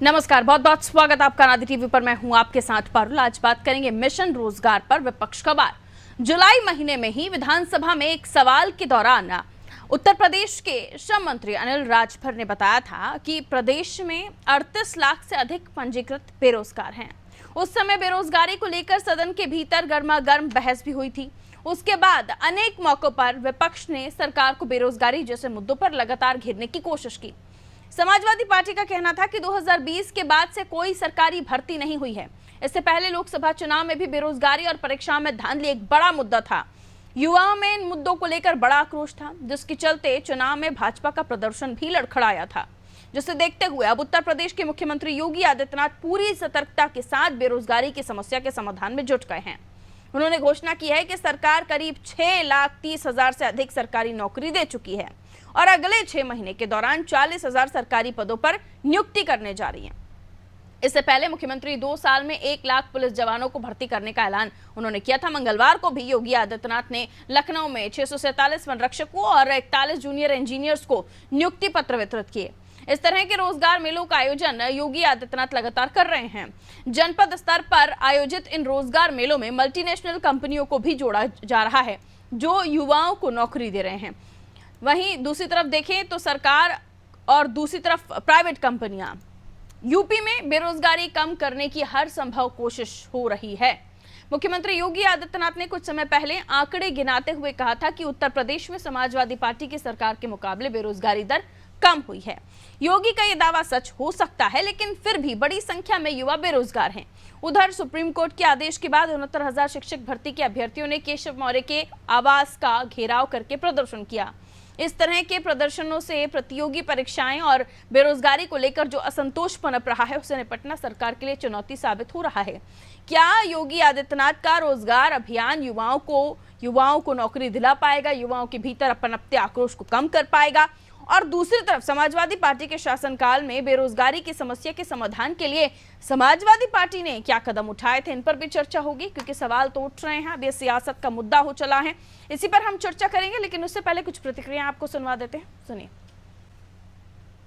नमस्कार, बहुत बहुत स्वागत आपका नादी टीवी पर। मैं हूं आपके साथ पारुल। आज बात करेंगे मिशन रोजगार पर। विपक्ष का वार। जुलाई महीने में ही विधानसभा में एक सवाल के दौरान उत्तर प्रदेश के श्रम मंत्री अनिल राजभर ने बताया था कि प्रदेश में 38 लाख से अधिक पंजीकृत बेरोजगार हैं। उस समय बेरोजगारी को लेकर सदन के भीतर गर्मागर्म बहस भी हुई थी। उसके बाद अनेक मौकों पर विपक्ष ने सरकार को बेरोजगारी जैसे मुद्दों पर लगातार घेरने की कोशिश की। समाजवादी पार्टी का कहना था कि 2020 के बाद से कोई सरकारी भर्ती नहीं हुई है। इससे पहले लोकसभा चुनाव में भी बेरोजगारी और परीक्षा में धांधली एक बड़ा मुद्दा था। युवाओं में इन मुद्दों को लेकर बड़ा आक्रोश था, जिसके चलते चुनाव में भाजपा का प्रदर्शन भी लड़खड़ाया था। जिसे देखते हुए अब उत्तर प्रदेश के मुख्यमंत्री योगी आदित्यनाथ पूरी सतर्कता के साथ बेरोजगारी की समस्या के समाधान में जुट गए हैं। उन्होंने घोषणा की है कि सरकार करीब 6,30,000 से अधिक सरकारी नौकरी दे चुकी है और अगले 6 महीने के दौरान 40,000 सरकारी पदों पर नियुक्ति करने जा रही है। इससे पहले मुख्यमंत्री 2 साल में 1 लाख पुलिस जवानों को भर्ती करने का ऐलान उन्होंने किया था। मंगलवार को भी योगी आदित्यनाथ ने लखनऊ में 647 वन रक्षकों और 41 जूनियर इंजीनियर्स को नियुक्ति पत्र वितरित किए। इस तरह के रोजगार मेलों का आयोजन योगी आदित्यनाथ लगातार कर रहे हैं। जनपद स्तर पर आयोजित इन रोजगार मेलों में मल्टीनेशनल कंपनियों को भी जोड़ा जा रहा है, जो युवाओं को नौकरी दे रहे हैं। वहीं दूसरी तरफ देखें तो सरकार और दूसरी तरफ प्राइवेट कंपनियां। यूपी में बेरोजगारी कम करने की हर संभव कोशिश हो रही है। मुख्यमंत्री योगी आदित्यनाथ ने कुछ समय पहले आंकड़े गिनाते हुए कहा था कि उत्तर प्रदेश में समाजवादी पार्टी की सरकार के मुकाबले बेरोजगारी दर कम हुई है। योगी का यह दावा सच हो सकता है, लेकिन फिर भी बड़ी संख्या में युवा बेरोजगार हैं। उधर सुप्रीम कोर्ट के आदेश के बाद 69,000 शिक्षक भर्ती के अभ्यर्थियों ने केशव मौर्य के आवास का घेराव करके प्रदर्शन किया। इस तरह के प्रदर्शनों से प्रतियोगी परीक्षाएं और बेरोजगारी को लेकर जो असंतोष पनप रहा है, उससे निपटना सरकार के लिए चुनौती साबित हो रहा है। क्या योगी आदित्यनाथ का रोजगार अभियान युवाओं को नौकरी दिला पाएगा, युवाओं के भीतर पनपते आक्रोश को कम कर पाएगा? और दूसरी तरफ समाजवादी पार्टी के शासनकाल में बेरोजगारी की समस्या के समाधान के लिए समाजवादी पार्टी ने क्या कदम उठाए थे, इन पर भी चर्चा होगी, क्योंकि सवाल तो उठ रहे हैं। अब ये सियासत का मुद्दा हो चला है, इसी पर हम चर्चा करेंगे। लेकिन उससे पहले कुछ प्रतिक्रिया आपको सुनवा देते हैं, सुनिए।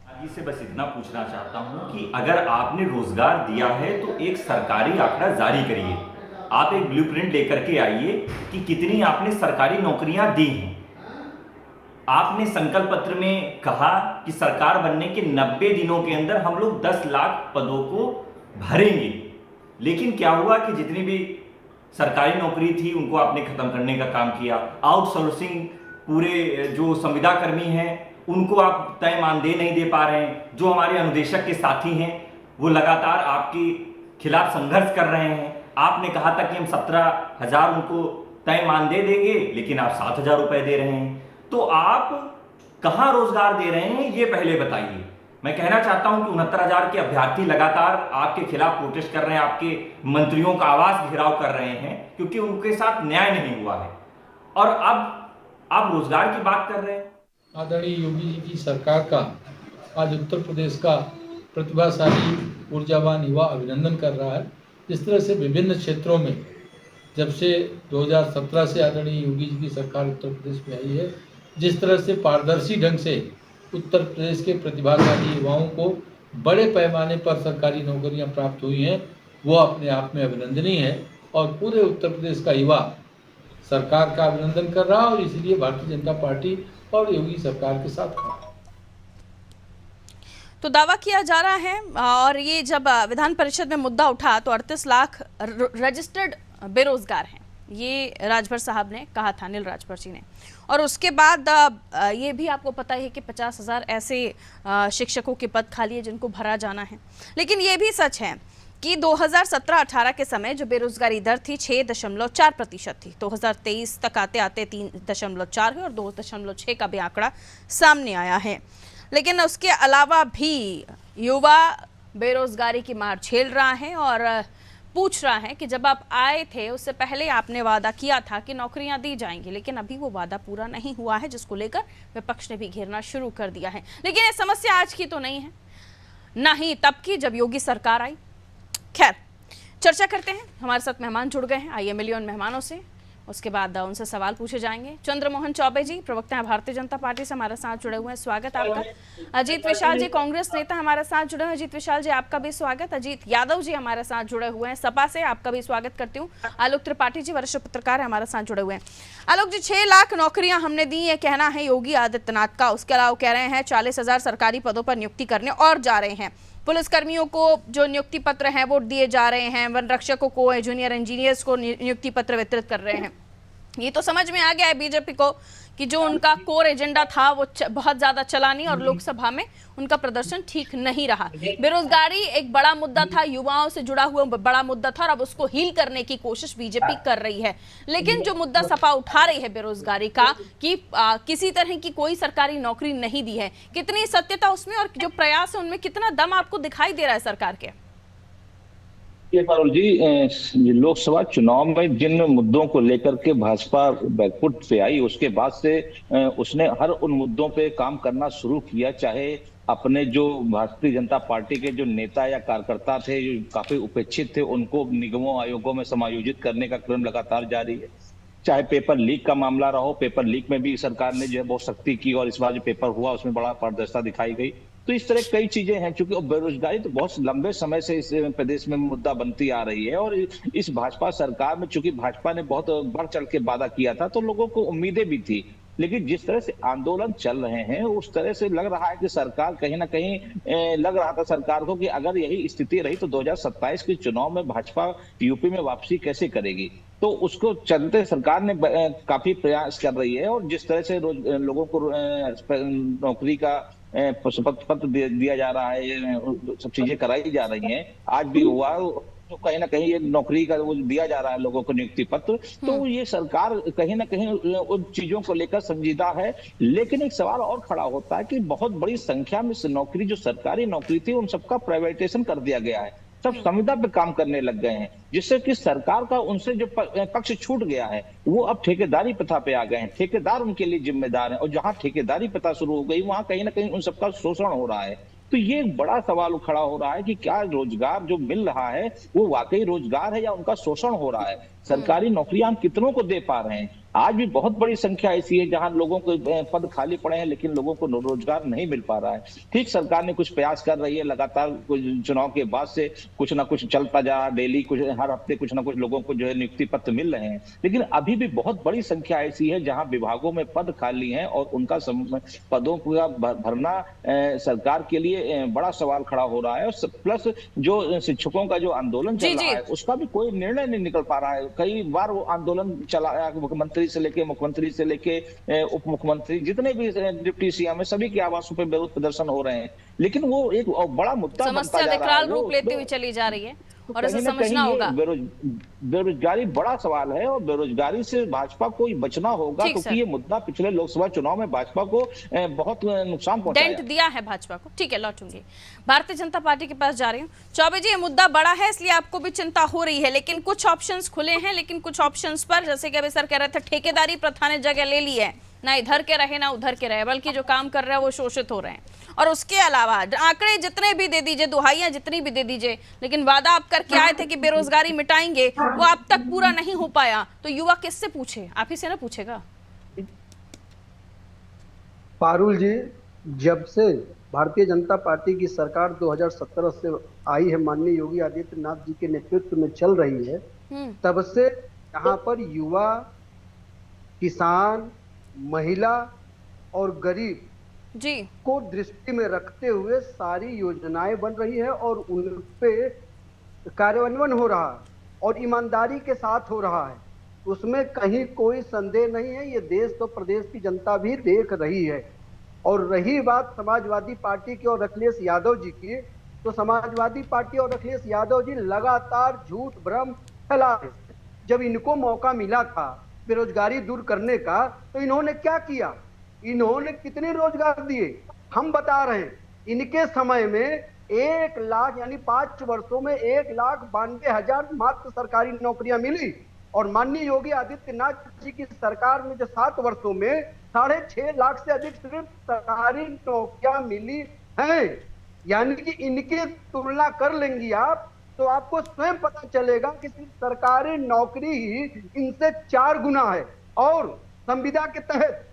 आगे से बस इतना पूछना चाहता हूं कि अगर आपने रोजगार दिया है तो एक सरकारी आंकड़ा जारी करिए। आप एक ब्लूप्रिंट लेकर के आइए कि कितनी आपने सरकारी नौकरियां दी हैं। आपने संकल्प पत्र में कहा कि सरकार बनने के 90 दिनों के अंदर हम लोग 10 लाख पदों को भरेंगे, लेकिन क्या हुआ कि जितनी भी सरकारी नौकरी थी उनको आपने खत्म करने का काम किया। आउटसोर्सिंग, पूरे जो संविदा कर्मी हैं उनको आप तय मानदेय नहीं दे पा रहे हैं। जो हमारे अनुदेशक के साथी हैं वो लगातार आपके खिलाफ संघर्ष कर रहे हैं। आपने कहा था कि हम 17,000 उनको तय मानदेय देंगे, लेकिन आप 7,000 रुपए दे रहे हैं। तो आप कहां रोजगार दे रहे हैं ये पहले बताइए। मैं कहना चाहता हूं कि 69,000 के अभ्यर्थी लगातार आपके खिलाफ प्रोटेस्ट कर रहे हैं, आपके मंत्रियों का आवास घेराव कर रहे हैं, क्योंकि उनके साथ न्याय नहीं हुआ है। और अब आप रोजगार की बात कर रहे हैं। आदरणीय योगी जी की सरकार का आज उत्तर प्रदेश का प्रतिभाशाली ऊर्जावान युवा अभिनंदन कर रहा है। जिस तरह से विभिन्न क्षेत्रों में जब से 2017 से आदरणीय योगी जी की सरकार उत्तर प्रदेश में आई है, जिस तरह से पारदर्शी ढंग से उत्तर प्रदेश के प्रतिभाशाली युवाओं को बड़े पैमाने पर सरकारी नौकरियां प्राप्त हुई हैं, वो अपने आप में अभिनंदनीय है। और पूरे उत्तर प्रदेश का युवा सरकार का अभिनंदन कर रहा है और इसलिए भारतीय जनता पार्टी और योगी सरकार के साथ खड़ा है। तो दावा किया जा रहा है, और ये जब विधान परिषद में मुद्दा उठा तो 38 लाख रजिस्टर्ड बेरोजगार हैं, ये राजभर साहब ने कहा था, अनिल राजभर जी ने। और उसके बाद ये भी आपको पता है कि 50,000 ऐसे शिक्षकों के पद खाली है जिनको भरा जाना है। लेकिन ये भी सच है कि 2017-18 के समय जो बेरोजगारी दर थी 6.4% थी। 2023 तक आते आते 3.4 है और 2.6 का भी आंकड़ा सामने आया है। लेकिन उसके अलावा भी युवा बेरोजगारी की मार झेल रहा है और पूछ रहा है कि जब आप आए थे उससे पहले आपने वादा किया था कि नौकरियां दी जाएंगी, लेकिन अभी वो वादा पूरा नहीं हुआ है, जिसको लेकर विपक्ष ने भी घेरना शुरू कर दिया है। लेकिन ये समस्या आज की तो नहीं है, ना ही तब की जब योगी सरकार आई। खैर, चर्चा करते हैं। हमारे साथ मेहमान जुड़ गए हैं, आइए मिलिए उन मेहमानों से। उसके बाद उनसे सवाल पूछे जाएंगे। चंद्रमोहन चौबे जी प्रवक्ता हैं भारतीय जनता पार्टी से, हमारे साथ जुड़े हुए हैं, स्वागत आपका। अजीत विशाल जी कांग्रेस नेता हमारे साथ जुड़े हुए हैं, अजीत विशाल जी आपका भी स्वागत। अजीत यादव जी हमारे साथ जुड़े हुए हैं सपा से, आपका भी स्वागत करती हूँ। आलोक त्रिपाठी जी वरिष्ठ पत्रकार हमारे साथ जुड़े हुए हैं। आलोक जी, 6 लाख नौकरियां हमने दी, ये कहना है योगी आदित्यनाथ का। उसके अलावा कह रहे हैं 40,000 सरकारी पदों पर नियुक्ति करने और जा रहे हैं। पुलिसकर्मियों को जो नियुक्ति पत्र हैं वो दिए जा रहे हैं, वन रक्षकों को, जूनियर इंजीनियर्स को नियुक्ति पत्र वितरित कर रहे हैं। ये तो समझ में आ गया है बीजेपी को कि जो उनका कोर एजेंडा था वो बहुत ज्यादा चला नहीं और लोकसभा में उनका प्रदर्शन ठीक नहीं रहा। बेरोजगारी एक बड़ा मुद्दा था, युवाओं से जुड़ा हुआ बड़ा मुद्दा था और अब उसको हील करने की कोशिश बीजेपी कर रही है। लेकिन जो मुद्दा सपा उठा रही है बेरोजगारी का कि किसी तरह की कोई सरकारी नौकरी नहीं दी है, कितनी सत्यता उसमें और जो प्रयास है उनमें कितना दम आपको दिखाई दे रहा है सरकार के? पारुल जी, लोकसभा चुनाव में जिन मुद्दों को लेकर के भाजपा बैकफुट पे आई, उसके बाद से उसने हर उन मुद्दों पे काम करना शुरू किया। चाहे अपने जो भारतीय जनता पार्टी के जो नेता या कार्यकर्ता थे जो काफी उपेक्षित थे, उनको निगमों आयोगों में समायोजित करने का क्रम लगातार जारी है। चाहे पेपर लीक का मामला रहो, पेपर लीक में भी सरकार ने जो है बहुत सख्ती की और इस बार जो पेपर हुआ उसमें बड़ा पारदर्शिता दिखाई गई। तो इस तरह कई चीजें हैं, क्योंकि बेरोजगारी तो बहुत लंबे समय से इस प्रदेश में मुद्दा बनती आ रही है और इस भाजपा सरकार में चूंकि भाजपा ने बहुत बढ़ चढ़ के वादा किया था तो लोगों को उम्मीदें भी थी। लेकिन जिस तरह से आंदोलन चल रहे हैं उस तरह से लग रहा है कि सरकार कहीं ना कहीं लग रहा था सरकार को कि अगर यही स्थिति रही तो 2027 के चुनाव में भाजपा यूपी में वापसी कैसे करेगी। तो उसको चलते सरकार ने काफी प्रयास कर रही है और जिस तरह से लोगों को नौकरी का पत्र दिया जा रहा है, सब चीजें कराई जा रही हैं, आज भी हुआ तो कहीं ना कहीं ये नौकरी का वो दिया जा रहा है लोगों को नियुक्ति पत्र। तो ये सरकार कहीं ना कहीं उन चीजों को लेकर संजीदा है। लेकिन एक सवाल और खड़ा होता है कि बहुत बड़ी संख्या में नौकरी जो सरकारी नौकरी थी उन सबका प्राइवेटाइजेशन कर दिया गया है, सब संविदा पे काम करने लग गए हैं, जिससे कि सरकार का उनसे जो पक्ष छूट गया है वो अब ठेकेदारी प्रथा पे आ गए हैं। ठेकेदार उनके लिए जिम्मेदार हैं और जहां ठेकेदारी प्रथा शुरू हो गई वहां कहीं ना कहीं उन सबका शोषण हो रहा है। तो ये एक बड़ा सवाल खड़ा हो रहा है कि क्या रोजगार जो मिल रहा है वो वाकई रोजगार है या उनका शोषण हो रहा है। सरकारी नौकरियां हम कितनों को दे पा रहे हैं? आज भी बहुत बड़ी संख्या ऐसी है जहां लोगों को पद खाली पड़े हैं लेकिन लोगों को रोजगार नहीं मिल पा रहा है। ठीक, सरकार ने कुछ प्रयास कर रही है, लगातार चुनाव के बाद से कुछ ना कुछ चलता जा रहा, डेली कुछ हर हफ्ते कुछ ना कुछ लोगों को जो है नियुक्ति पत्र मिल रहे हैं। लेकिन अभी भी बहुत बड़ी संख्या ऐसी है जहां विभागों में पद खाली हैं और उनका पदों का भरना सरकार के लिए बड़ा सवाल खड़ा हो रहा है। और प्लस जो शिक्षकों का जो आंदोलन चल रहा है उसका भी कोई निर्णय नहीं निकल पा रहा है। कई बार वो आंदोलन चला, मुख्यमंत्री से लेके उप मुख्यमंत्री जितने भी डिप्टी सीएम है सभी के आवासों पर विरोध प्रदर्शन हो रहे हैं, लेकिन वो एक बड़ा मुद्दा बनता जा रहा है, रूप लेते हुए चली जा रही है और ऐसा समझना होगा। बेरोजगारी बड़ा सवाल है और बेरोजगारी से भाजपा को बचना होगा क्योंकि ये मुद्दा पिछले लोकसभा चुनाव में भाजपा को बहुत नुकसान पहुंचाया, डेंट दिया है भाजपा को। ठीक है, लौटूंगी भारतीय जनता पार्टी के पास जा रही हूँ। चौबे जी, ये मुद्दा बड़ा है इसलिए आपको भी चिंता हो रही है, लेकिन कुछ ऑप्शंस खुले हैं, लेकिन कुछ ऑप्शंस पर जैसे कि अभी सर कह रहे थे ठेकेदारी प्रथा ने जगह ले ली है, ना इधर के रहे ना उधर के रहे, बल्कि जो काम कर रहे हैं वो शोषित हो रहे हैं। और उसके अलावा आंकड़े जितने भी दे दीजिए, दुहाइयां जितनी भी दे दीजिए, लेकिन वादा आप करके आए थे कि बेरोजगारी मिटाएंगे, वो अब तक पूरा नहीं हो पाया। तो युवा किससे पूछे? आप ही से ना पूछेगा। पारुल जी, जब से भारतीय जनता पार्टी की सरकार 2017 से आई है, माननीय योगी आदित्यनाथ जी के नेतृत्व में चल रही है, तब से यहाँ पर युवा, किसान, महिला और गरीब जी को दृष्टि में रखते हुए सारी योजनाएं बन रही है और उन पे कार्यान्वयन हो रहा है और ईमानदारी के साथ हो रहा है, उसमें कहीं कोई संदेह नहीं है। ये देश तो प्रदेश की जनता भी देख रही है। और रही बात समाजवादी पार्टी की और अखिलेश यादव जी की, तो समाजवादी पार्टी और अखिलेश यादव जी लगातार झूठ भ्रम फैला रहे। जब इनको मौका मिला था बेरोजगारी दूर करने का तो इन्होंने क्या किया? इन्होंने कितने रोजगार दिए? हम बता रहे हैं, इनके समय में 1 लाख यानी 5 वर्षों में 1,92,000 मात्र सरकारी नौकरियां मिली और माननीय योगी आदित्यनाथ जी की सरकार में जो 7 वर्षों में 6.5 लाख से अधिक सिर्फ सरकारी नौकरियां मिली हैं। यानी कि इनकी तुलना कर लेंगी आप तो आपको स्वयं पता चलेगा कि सिर्फ सरकारी नौकरी ही इनसे 4 गुना है। और संविदा के तहत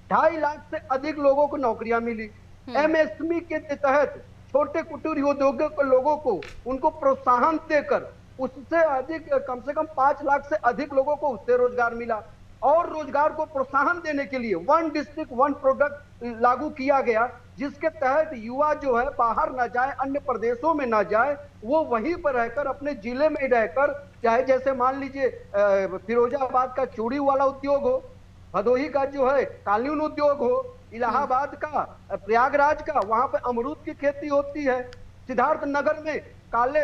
2.5 लाख से अधिक लोगों को नौकरियां मिली। एमएसएमई के तहत छोटे कुटीर उद्योगों के लोगों को उनको प्रोत्साहन देकर उससे अधिक कम से कम 5 लाख से अधिक लोगों को उससे रोजगार मिला। और रोजगार को प्रोत्साहन देने के लिए 1 डिस्ट्रिक्ट 1 प्रोडक्ट लागू किया गया, जिसके तहत युवा जो है बाहर ना जाए, अन्य प्रदेशों में ना जाए, वो वहीं पर रहकर अपने जिले में रहकर, चाहे जैसे मान लीजिए फिरोजाबाद का चूड़ी वाला उद्योग हो, भदोही का जो है कालीन उद्योग हो, इलाहाबाद का, प्रयागराज का वहां पे अमरूद की खेती होती है, सिद्धार्थ नगर में काले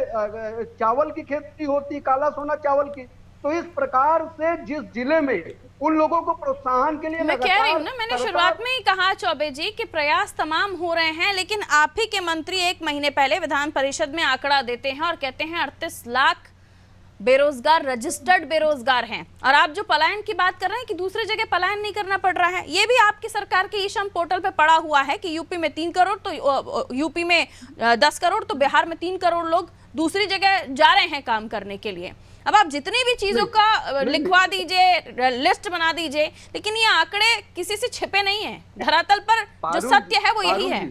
चावल की खेती होती है, काला सोना चावल की। तो इस प्रकार से जिस जिले में उन लोगों को प्रोत्साहन के लिए मैं कह रही हूँ ना, मैंने शुरुआत में ही कहा चौबे जी कि प्रयास तमाम हो रहे हैं, लेकिन आप ही के मंत्री 1 महीने पहले विधान परिषद में आंकड़ा देते हैं और कहते हैं 38 लाख बेरोजगार रजिस्टर्ड बेरोजगार हैं। और आप जो पलायन की बात कर रहे हैं कि दूसरी जगह पलायन नहीं करना पड़ रहा है, ये भी आपकी सरकार के ई श्रम पोर्टल पे पड़ा हुआ है कि यूपी में 3 करोड़ तो यूपी में 10 करोड़ तो बिहार में 3 करोड़ लोग दूसरी जगह जा रहे हैं काम करने के लिए। अब आप जितनी भी चीजों का लिखवा दीजिए, लिस्ट बना दीजिए, लेकिन ये आंकड़े किसी से छिपे नहीं है, धरातल पर जो सत्य है वो यही है।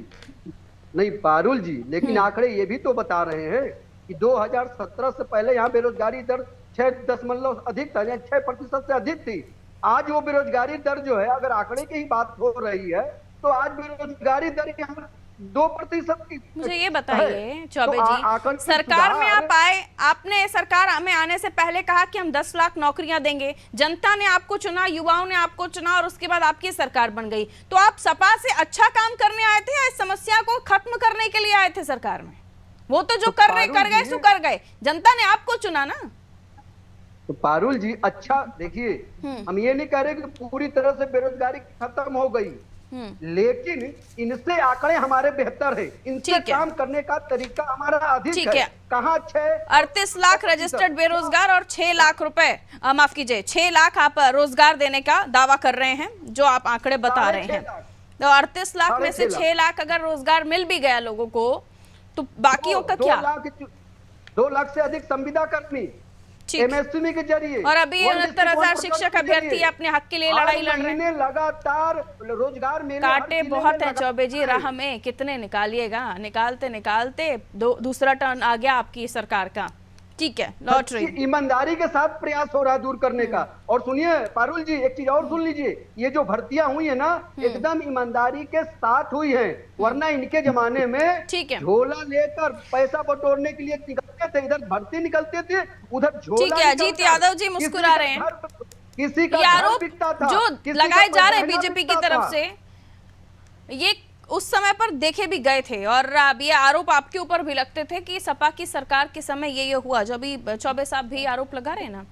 नहीं पारुल जी, लेकिन आंकड़े ये भी तो बता रहे हैं कि 2017 से पहले यहाँ बेरोजगारी दर 6% अधिक था, 6% से अधिक थी। आज वो बेरोजगारी दर जो है, अगर आंकड़े की ही बात हो रही है, तो आज बेरोजगारी दर यहाँ 2% की। मुझे ये बताइए चौबे जी, सरकार में आप आए, आपने सरकार में आने से पहले कहा कि हम 10 लाख नौकरियां देंगे, जनता ने आपको चुना, युवाओं ने आपको चुना और उसके बाद आपकी सरकार बन गई। तो आप सपा से अच्छा काम करने आए थे या इस समस्या को खत्म करने के लिए आए थे सरकार में? वो तो जो कर गए सो कर गए, जनता ने आपको चुना ना। तो पारुल जी अच्छा देखिए, हम ये नहीं कह रहे कि पूरी तरह से बेरोजगारी खत्म हो गई, लेकिन इनसे आंकड़े हमारे बेहतर है, इनसे काम करने का तरीका हमारा अधिक है। कहाँ 38 लाख रजिस्टर्ड बेरोजगार और 6 लाख रुपए, माफ कीजिए 6 लाख आप रोजगार देने का दावा कर रहे हैं, जो आप आंकड़े बता रहे हैं। तो 38 लाख में से 6 लाख अगर रोजगार मिल भी गया लोगों को, तो बाकियों का क्या? 2 लाख से अधिक संविदा कर्मी एमएसएमई के जरिए, और अभी 69,000 शिक्षक अभ्यर्थी अपने हक के लिए लड़ाई लड़ रहे हैं। लगातार रोजगार मेले, कांटे बहुत है चौबे जी राह में, कितने निकालिएगा, निकालते निकालते दूसरा टर्न आ गया आपकी सरकार का। ठीक है, लौट रही ईमानदारी के साथ प्रयास हो रहा है दूर करने का। और सुनिए पारुल जी, एक चीज और सुन लीजिए, ये जो भर्तियां हुई है ना, एकदम ईमानदारी के साथ हुई है, वरना इनके जमाने में झोला लेकर पैसा बटोरने के लिए निकलते थे, इधर भर्ती निकलते थे, उधर झोला। ठीक है, अजीत यादव जी मुस्कुरा रहे हैं, किसी का आरोप जो लगाए जा रहे हैं बीजेपी की तरफ से, ये उस समय पर देखे भी गए थे और अब ये आरोप आपके ऊपर भी लगते थे कि सपा की सरकार के समय ये हुआ, जो अभी चौबे साहब भी आरोप लगा रहे हैं ना।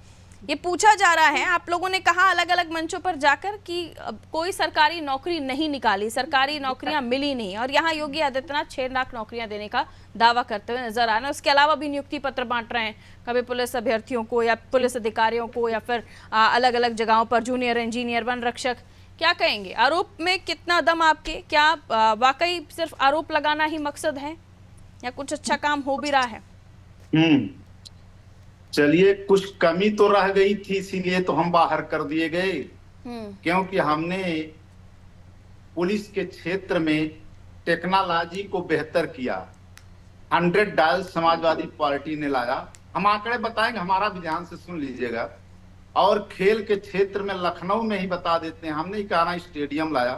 ये पूछा जा रहा है, आप लोगों ने कहा अलग अलग मंचों पर जाकर कि कोई सरकारी नौकरी नहीं निकाली, सरकारी नौकरियां मिली नहीं, और यहाँ योगी आदित्यनाथ 6 लाख नौकरियां देने का दावा करते हुए नजर आ रहे हैं। उसके अलावा भी नियुक्ति पत्र बांट रहे हैं, कभी पुलिस अभ्यर्थियों को या पुलिस अधिकारियों को, या फिर अलग अलग जगहों पर जूनियर इंजीनियर, वन रक्षक। क्या कहेंगे, आरोप में कितना दम आपके? क्या वाकई सिर्फ आरोप लगाना ही मकसद है या कुछ अच्छा काम हो भी रहा है? चलिए, कुछ कमी तो रह गई थी, इसीलिए तो हम बाहर कर दिए गए, क्योंकि हमने पुलिस के क्षेत्र में टेक्नोलॉजी को बेहतर किया। 100 डायल समाजवादी पार्टी ने लाया, हम आंकड़े बताएंगे, हमारा भी ध्यान से सुन लीजिएगा। और खेल के क्षेत्र में लखनऊ में ही बता देते हैं, हमने इकाना स्टेडियम लाया,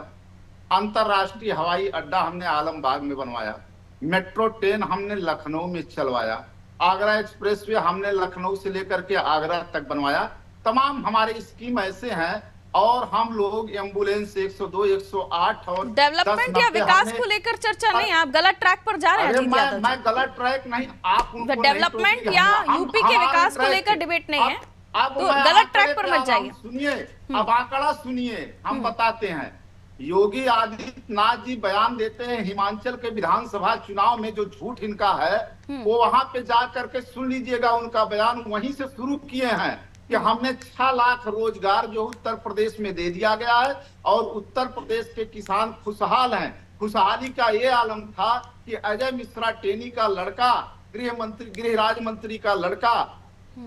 अंतरराष्ट्रीय हवाई अड्डा हमने आलमबाग में बनवाया, मेट्रो ट्रेन हमने लखनऊ में चलवाया, आगरा एक्सप्रेस वे हमने लखनऊ से लेकर के आगरा तक बनवाया। तमाम हमारे स्कीम ऐसे हैं, और हम लोग एम्बुलेंस 102, 108 और डेवलपमेंट या विकास को लेकर चर्चा नहीं, आप गलत ट्रैक पर जा रहे हैं। मैं गलत ट्रैक नहीं, आप डेवलपमेंट या यूपी के विकास को लेकर डिबेट नहीं है, तो गलत ट्रैक पर मत जाइए। सुनिए, अब आंकड़ा सुनिए, हम बताते हैं। योगी आदित्यनाथ जी बयान देते हैं हिमाचल के विधानसभा चुनाव में, जो झूठ इनका है वो वहां पे जा करके सुन लीजिएगा, उनका बयान वहीं से शुरू किए हैं कि हमने 6 लाख रोजगार जो उत्तर प्रदेश में दे दिया गया है, और उत्तर प्रदेश के किसान खुशहाल हैं। खुशहाली का ये आलम था कि अजय मिश्रा टेनी का लड़का गृह राज्य मंत्री का लड़का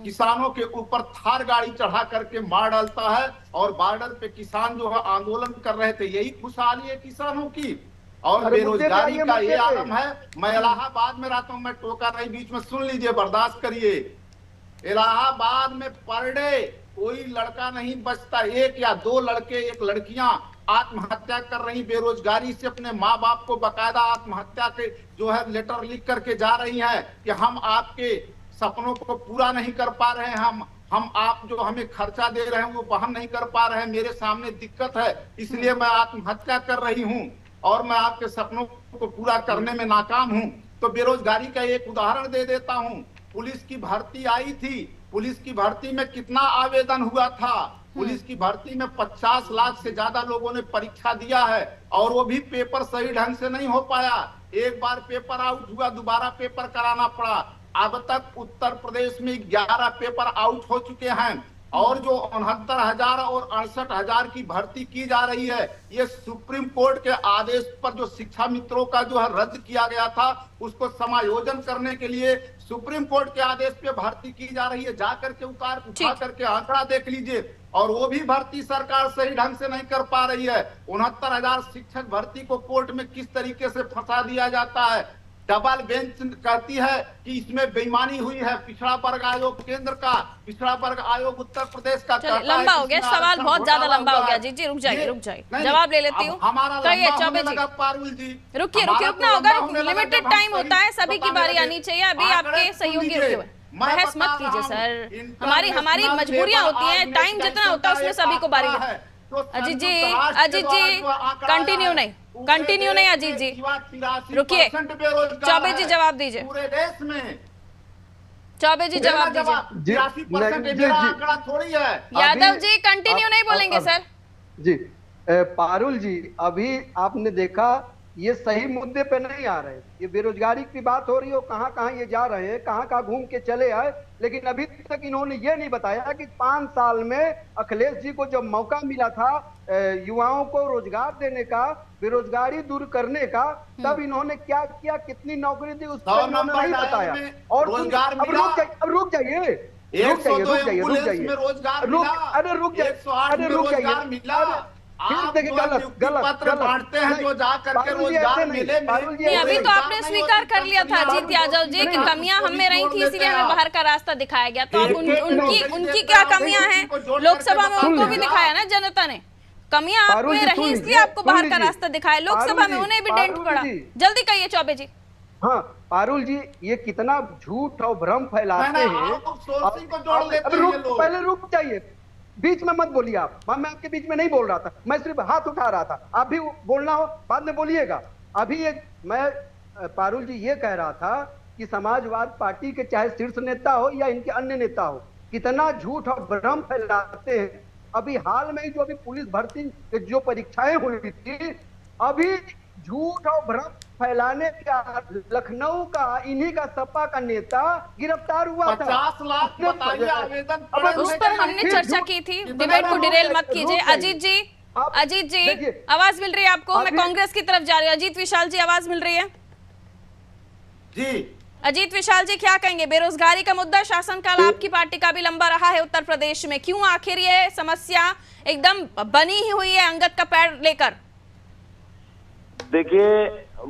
किसानों के ऊपर थार गाड़ी चढ़ा करके मार डालता है, और बॉर्डर पे किसान जो है आंदोलन कर रहे थे। यही खुशहाली है किसानों की। और बेरोजगारी का ये आलम है। मैं इलाहाबाद में रहता हूं, मैं टोका नहीं, बीच में सुन लीजिए, बर्दाश्त करिए। इलाहाबाद में पर डे कोई लड़का नहीं बचता, एक या दो लड़के, एक लड़कियां आत्महत्या कर रही बेरोजगारी से। अपने माँ बाप को बकायदा आत्महत्या के जो है लेटर लिख करके जा रही है कि हम आपके सपनों को पूरा नहीं कर पा रहे हैं, हम आप जो हमें खर्चा दे रहे हैं वो वहन नहीं कर पा रहे हैं, मेरे सामने दिक्कत है, इसलिए मैं आत्महत्या कर रही हूं और मैं आपके सपनों को पूरा करने में नाकाम हूं। तो बेरोजगारी का एक उदाहरण दे देता हूं। पुलिस की भर्ती आई थी, पुलिस की भर्ती में कितना आवेदन हुआ था? पुलिस की भर्ती में 50 लाख से ज्यादा लोगों ने परीक्षा दिया है, और वो भी पेपर सही ढंग से नहीं हो पाया। एक बार पेपर आउट हुआ, दोबारा पेपर कराना पड़ा। अब तक उत्तर प्रदेश में 11 पेपर आउट हो चुके हैं, और जो 69,000 और 68,000 की भर्ती की जा रही है, ये सुप्रीम कोर्ट के आदेश पर जो शिक्षा मित्रों का जो है रद्द किया गया था, उसको समायोजन करने के लिए सुप्रीम कोर्ट के आदेश पे भर्ती की जा रही है। जाकर के उठा करके आंकड़ा देख लीजिए, और वो भी भर्ती सरकार सही ढंग से नहीं कर पा रही है। 69,000 शिक्षक भर्ती को कोर्ट में किस तरीके से फंसा दिया जाता है। डबल बेंच कहती है कि इसमें बेईमानी हुई है। पिछड़ा वर्ग आयोग केंद्र का, पिछड़ा वर्ग आयोग उत्तर प्रदेश का। लंबा हो गया सवाल, बहुत ज्यादा लंबा हो गया। जी रुक जाइए, जवाब ले लेती हूँ। कहिए चौबे जी, पारुल जी रुकिए, रुकना होगा, लिमिटेड टाइम होता है, सभी की बारी आनी चाहिए। अभी आपके सहयोगी रुके हुए, बहस मत कीजिए सर, हमारी मजबूरियां होती हैं, टाइम जितना होता है उसमें सभी को बारी है। अजीत जी कंटिन्यू नहीं अजीत जी, रुकिए, चौबे जी जवाब दीजिए। पूरे देश में चौबे जी जवाब दीजिए। 83% आंकड़ा थोड़ी है। यादव जी कंटिन्यू नहीं बोलेंगे सर। जी पारुल जी, अभी आपने देखा ये सही मुद्दे पे नहीं आ रहे। ये बेरोजगारी की बात हो रही है, कहाँ कहाँ ये जा रहे हैं, कहाँ कहाँ घूम के चले आए, लेकिन अभी तक इन्होंने ये नहीं बताया कि 5 साल में अखिलेश जी को जब मौका मिला था युवाओं को रोजगार देने का, बेरोजगारी दूर करने का, तब इन्होंने क्या किया, कितनी नौकरी दी, उस पर इन्होंने नहीं बताया। और अब रुक जाइए, बांटते हैं जो जा करके रोजगार मिले। अभी तो आपने स्वीकार कर लिया था अजीत यादव जी कि कमियां हम में रही थी, इसलिए हमें बाहर का रास्ता दिखाया गया। तो अब उनकी क्या कमियां हैं, लोकसभा में उनको भी दिखाया ना जनता ने। कमियां आप में रही इसलिए आपको बाहर का रास्ता दिखाया, लोकसभा में उन्हें भी डेंट पड़ा। जल्दी कहिए चौबे जी। हाँ पारुल जी, ये कितना झूठ और भ्रम फैलाते हैं। पहले रुक जाइए, बीच में मत बोलिए आप। मैं आपके बीच में नहीं बोल रहा था, मैं सिर्फ हाथ उठा रहा था। आप भी बोलना हो बाद में बोलिएगा। अभी मैं पारुल जी ये कह रहा था कि समाजवाद पार्टी के चाहे शीर्ष नेता हो या इनके अन्य नेता हो, कितना झूठ और भ्रम फैलाते हैं। अभी हाल में ही जो अभी पुलिस भर्ती जो परीक्षाएं हुई थी, अभी झूठ और भ्रम फैलाने का लखनऊ का इन्हीं का सपा का नेता गिरफ्तार हुआ था। 50 लाख बताइए आवेदन, उस पर हमने चर्चा की थी। डिबेट को डिरेल मत कीजिए। अजीत जी आवाज मिल रही है आपको? मैं कांग्रेस की तरफ जा रही हूँ। अजीत विशाल जी आवाज मिल रही है? जी अजीत विशाल जी क्या कहेंगे? बेरोजगारी का मुद्दा शासनकाल आपकी पार्टी का भी लंबा रहा है उत्तर प्रदेश में, क्यों आखिर ये समस्या एकदम बनी ही हुई है अंगद का पैर लेकर? देखिए,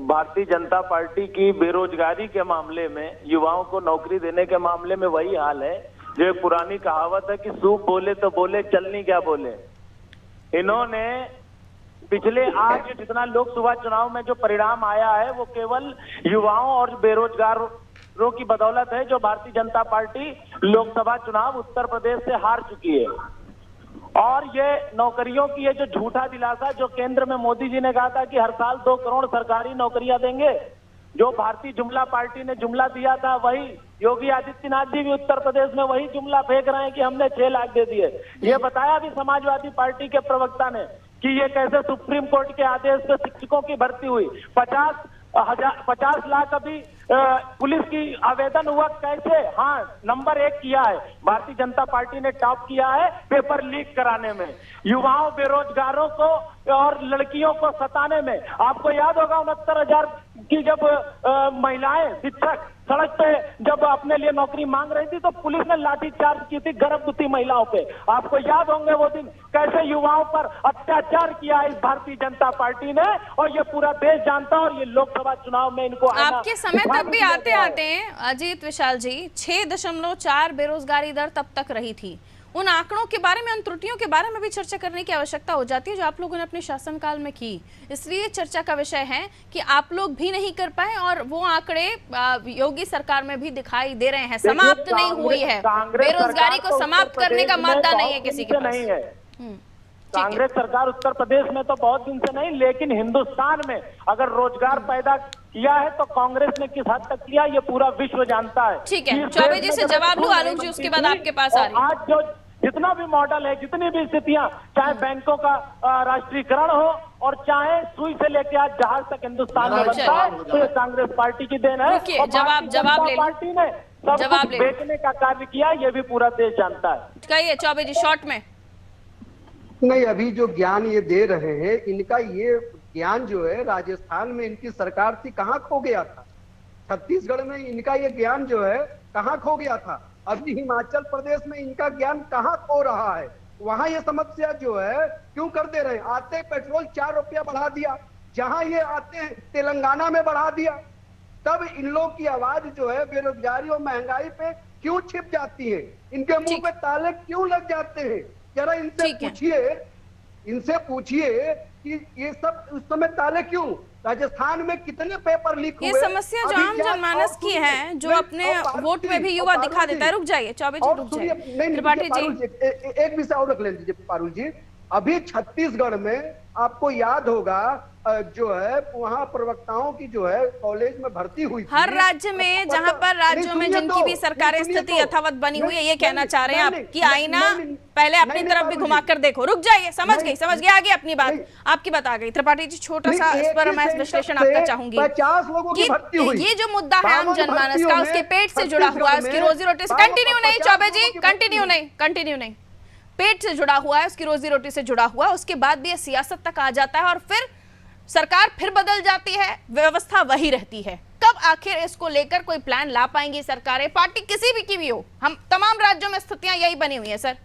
भारतीय जनता पार्टी की बेरोजगारी के मामले में, युवाओं को नौकरी देने के मामले में वही हाल है जो एक पुरानी कहावत है कि सूप बोले तो बोले, चलनी क्या बोले। इन्होंने पिछले आज जितना लोकसभा चुनाव में जो परिणाम आया है वो केवल युवाओं और बेरोजगारों की बदौलत है, जो भारतीय जनता पार्टी लोकसभा चुनाव उत्तर प्रदेश से हार चुकी है। और ये नौकरियों की ये जो झूठा दिलासा जो केंद्र में मोदी जी ने कहा था कि हर साल 2 करोड़ सरकारी नौकरियां देंगे, जो भारतीय जुमला पार्टी ने जुमला दिया था, वही योगी आदित्यनाथ जी भी उत्तर प्रदेश में वही जुमला फेंक रहे हैं कि हमने 6 लाख दे दिए। ये बताया भी समाजवादी पार्टी के प्रवक्ता ने कि ये कैसे सुप्रीम कोर्ट के आदेश पे शिक्षकों की भर्ती हुई। 50 लाख अभी पुलिस की आवेदन हुआ कैसे? हाँ, नंबर 1 किया है भारतीय जनता पार्टी ने, टॉप किया है पेपर लीक कराने में, युवाओं बेरोजगारों को और लड़कियों को सताने में। आपको याद होगा 69,000 कि जब महिलाएं शिक्षक सड़क पे जब अपने लिए नौकरी मांग रही थी तो पुलिस ने लाठीचार्ज की थी गर्भवती महिलाओं पे। आपको याद होंगे वो दिन कैसे युवाओं पर अत्याचार किया इस भारतीय जनता पार्टी ने, और ये पूरा देश जानता है। और ये लोकसभा चुनाव में इनको आपके समय तक भी आते आते अजीत विशाल जी 6.4 बेरोजगारी दर तब तक रही थी। उन आंकड़ों के बारे में, उन त्रुटियों के बारे में भी चर्चा करने की आवश्यकता हो जाती है जो आप लोगों ने अपने शासनकाल में की। इसलिए चर्चा का विषय है कि आप लोग भी नहीं कर पाए और वो आंकड़े योगी सरकार में भी दिखाई दे रहे हैं। समाप्त नहीं हुई है बेरोजगारी को, समाप्त करने का मादा नहीं है किसी के पास। नहीं है कांग्रेस सरकार उत्तर प्रदेश में तो बहुत दिन से नहीं, लेकिन हिंदुस्तान में अगर रोजगार पैदा किया है तो कांग्रेस ने किस हद तक किया ये पूरा विश्व जानता है। ठीक है, चौबे जी से जवाब लूं आलोक जी, उसके बाद आपके पास आ रही है। आज जो जितना भी मॉडल है, जितनी भी स्थितियां, चाहे बैंकों का राष्ट्रीयकरण हो और चाहे सुई से लेके आज जहाज तक हिंदुस्तान में बनता है, तो ये कांग्रेस पार्टी की देन है। रुकिए, जवाब ले पार्टी ने सब कुछ बेचने का कार्य किया, ये भी पूरा देश जानता है। कहिए चौबे जी शॉर्ट में। नहीं, अभी जो ज्ञान ये दे रहे हैं, इनका ये ज्ञान जो है राजस्थान में इनकी सरकार थी, कहाँ खो गया था? छत्तीसगढ़ में इनका ये ज्ञान जो है कहाँ खो गया था? अभी हिमाचल प्रदेश में इनका ज्ञान कहाँ खो रहा है? वहां ये समस्या जो है क्यों कर दे रहे हैं? आते पेट्रोल 4 रुपया बढ़ा दिया, जहां ये आते हैं तेलंगाना में बढ़ा दिया। तब इन लोग की आवाज जो है बेरोजगारी और महंगाई पे क्यों छिप जाती है? इनके मुंह पे ताले क्यों लग जाते हैं? जरा इनसे पूछिए कि ये सब उस समय ताले क्यों? राजस्थान में कितने पेपर लीक हुए? ये समस्या जो आम जनमानस की है, जो अपने वोट में भी युवा दिखा देता है। रुक जाइए चौबे जी, रुक जाइए त्रिपाठी जी, एक विषय और रख लेंगे पारुल जी। अभी छत्तीसगढ़ में आपको याद होगा जो है वहाँ प्रवक्ताओं की जो है कॉलेज में भर्ती हुई थी। हर राज्य में, जहाँ पर राज्यों में जिनकी भी सरकारी स्थिति यथावत बनी हुई है, ये कहना चाह रहे हैं आप कि आईना पहले अपनी तरफ भी घुमा कर देखो। रुक जाइए, समझ गई आगे अपनी बात, आपकी बात आ गई। त्रिपाठी जी छोटा सा इस पर मैं विश्लेषण आपका चाहूंगी कि ये जो मुद्दा है आम जनमानस का, उसके पेट से जुड़ा हुआ है, उसकी रोजी रोटी से। कंटिन्यू नहीं चौबे जी, कंटिन्यू नहीं, पेट से जुड़ा हुआ है, उसकी रोजी रोटी से जुड़ा हुआ है। उसके बाद भी ये सियासत तक आ जाता है और फिर सरकार फिर बदल जाती है, व्यवस्था वही रहती है। कब आखिर इसको लेकर कोई प्लान ला पाएंगी सरकारें, पार्टी किसी भी की भी हो? हम तमाम राज्यों में स्थितियां यही बनी हुई है सर।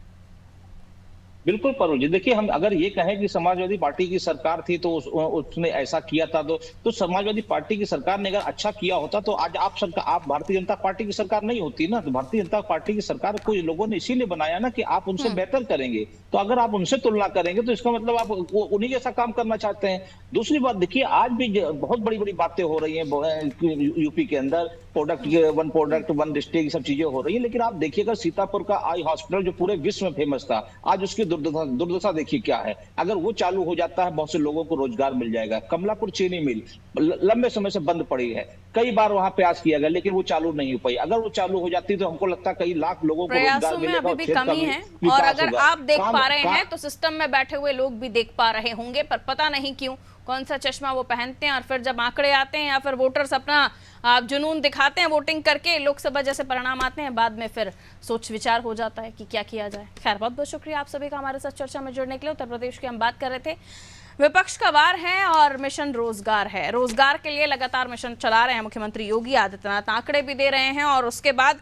बिल्कुल परुल जी, देखिए हम अगर ये कहें कि समाजवादी पार्टी की सरकार थी तो उसने ऐसा किया था, तो समाजवादी पार्टी की सरकार ने अगर अच्छा किया होता तो आज आप भारतीय जनता पार्टी की सरकार नहीं होती ना। तो भारतीय जनता पार्टी की सरकार को लोगों ने इसीलिए बनाया ना कि आप उनसे बेहतर करेंगे। तो अगर आप उनसे तुलना करेंगे तो इसका मतलब आप उन्हीं जैसा काम करना चाहते हैं। दूसरी बात देखिए, आज भी बहुत बड़ी बड़ी बातें हो रही है यूपी के अंदर, वन प्रोडक्ट वन डिस्ट्रिक्ट, सब चीजें हो रही है। लेकिन आप देखिएगा सीतापुर का आई हॉस्पिटल जो पूरे विश्व में फेमस था, आज उसकी दुर्दशा देखिए क्या है। अगर वो चालू हो जाता है, बहुत से लोगों को रोजगार मिल जाएगा। कमलापुर चीनी मिल लंबे समय से बंद पड़ी है, कई बार वहां प्रयास किया गया लेकिन वो चालू नहीं हो पाई। अगर वो चालू हो जाती तो हमको लगता है कई लाख लोगों को रोजगार मिलेगा। अभी भी कमी है और अगर आप देख पा रहे हैं तो सिस्टम में बैठे हुए लोग भी देख पा रहे होंगे, पर पता नहीं क्यों कौन सा चश्मा वो पहनते हैं और फिर जब आंकड़े आते हैं या फिर वोटर्स अपना जुनून दिखाते हैं वोटिंग करके, लोकसभा जैसे परिणाम आते हैं, बाद में फिर सोच विचार हो जाता है कि क्या किया जाए। खैर, बहुत बहुत शुक्रिया आप सभी का हमारे साथ चर्चा में जुड़ने के लिए। उत्तर प्रदेश की हम बात कर रहे थे, विपक्ष का वार है और मिशन रोजगार है। रोजगार के लिए लगातार मिशन चला रहे हैं मुख्यमंत्री योगी आदित्यनाथ, आंकड़े भी दे रहे हैं और उसके बाद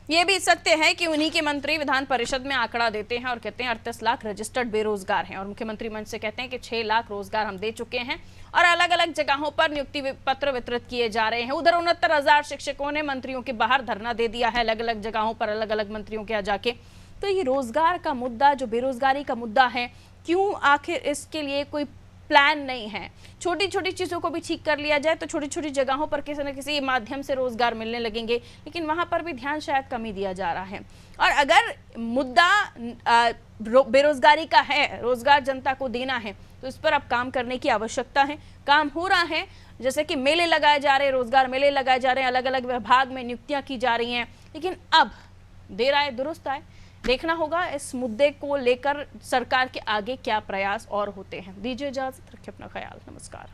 ये भी सत्य है कि उन्हीं के मंत्री विधान परिषद में आंकड़ा देते हैं और कहते हैं 38 लाख रजिस्टर्ड बेरोजगार हैं और मुख्यमंत्री मंच से कहते हैं कि 6 लाख रोजगार हम दे चुके हैं और अलग अलग जगहों पर नियुक्ति पत्र वितरित किए जा रहे हैं। उधर 69,000 शिक्षकों ने मंत्रियों के बाहर धरना दे दिया है अलग अलग जगहों पर, अलग अलग मंत्रियों के यहाँ जाके। तो ये रोजगार का मुद्दा, जो बेरोजगारी का मुद्दा है, क्यों आखिर इसके लिए कोई प्लान नहीं है? छोटी छोटी चीज़ों को भी ठीक कर लिया जाए तो छोटी छोटी जगहों पर किसी न किसी माध्यम से रोजगार मिलने लगेंगे, लेकिन वहां पर भी ध्यान शायद कम ही दिया जा रहा है। और अगर मुद्दा बेरोजगारी का है, रोजगार जनता को देना है, तो इस पर अब काम करने की आवश्यकता है। काम हो रहा है, जैसे कि मेले लगाए जा रहे हैं, रोजगार मेले लगाए जा रहे हैं, अलग अलग विभाग में नियुक्तियां की जा रही हैं, लेकिन अब देर आए दुरुस्त आए, देखना होगा इस मुद्दे को लेकर सरकार के आगे क्या प्रयास और होते हैं। दीजिए इजाजत, रखिए अपना ख्याल, नमस्कार।